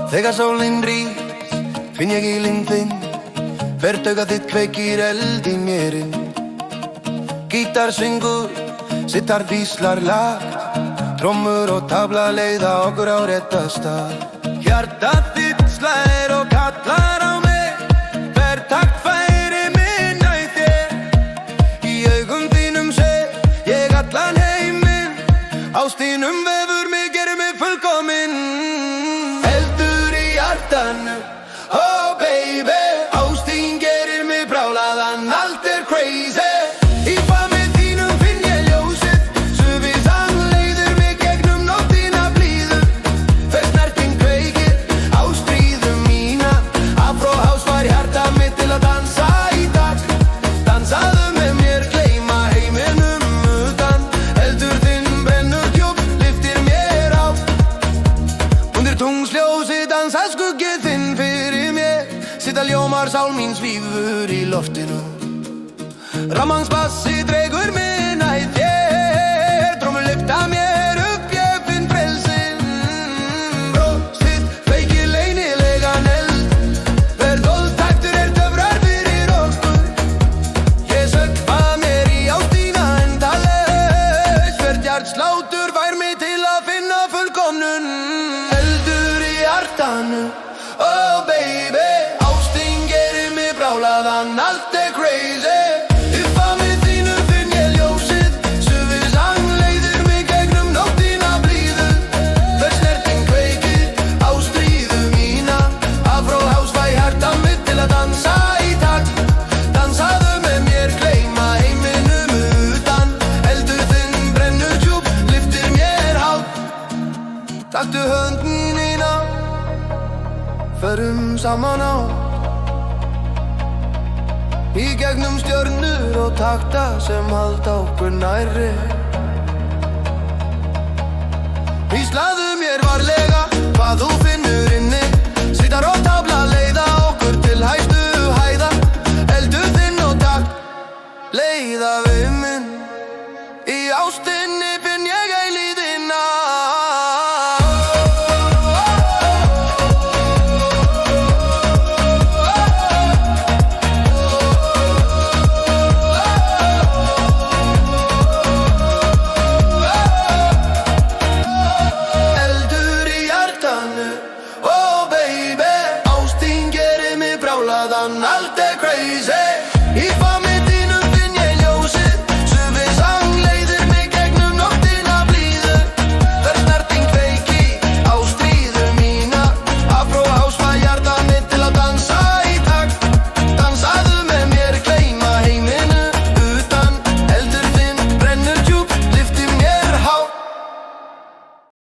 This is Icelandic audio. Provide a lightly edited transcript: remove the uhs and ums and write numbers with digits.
Þegar sólin rís, finn ég ílinn þinn. Bertauga þitt kveikir eld í mérinn. Gítar syngur, sitar víslar lag. Trommur og tabla leiða okkur á rétta stað. Hjartað þitt slær og kallar á mig. Hver takt færi minna í þér. Í augum þínum sé ég allan heiminn. Ást þínum vefur mig, gerir mig fullkominn. Eldur í hjartanu, oh baby. Ást þín gerir mig brjálaðan, allt crazy. Í faðmi þínum finn ég ljósið. Suðvísan leiðir mig gegnum nóttina blíðu. Hver snerting kveikir ástríðu mína. Afro house var hjarta mitt til að dansa í dag. Dansaðu með mér, gleyma heiminum utan. Eldur þinn brennur djúpt, lyftir mér á. Undir tunglsljósi dansa skuggið þinn fyrir mér. Sitta ljómar sál mín svífur í loftinu. Rammans bassi dregur mig nær þér. Trommur lyfta mér upp, ég finn frelsin. Brjóstið kveikir leynilegan eld. Hver dóltaktur töfrar fyrir okkur. Ég sökkva mér í ást þína endalaust. Hvert hjartslátur fær mig til að finna fullkomnun. Eldur í hjartanu, oh baby. Ást þín gerir mig brjálaðan, allt crazy. Taktu hönd mína, förum saman á. Í gegnum stjörnur og takta sem halda okkur nærri. Íslaðu mér varlega hvað þú finnur inni. Sitar og tabla leiða okkur til hæstu hæða. Eldur þinn og takt leiða við minn. Í ástinni finn ég eilíðina. Oh baby, ást þín gerir mig brjálaðan, allt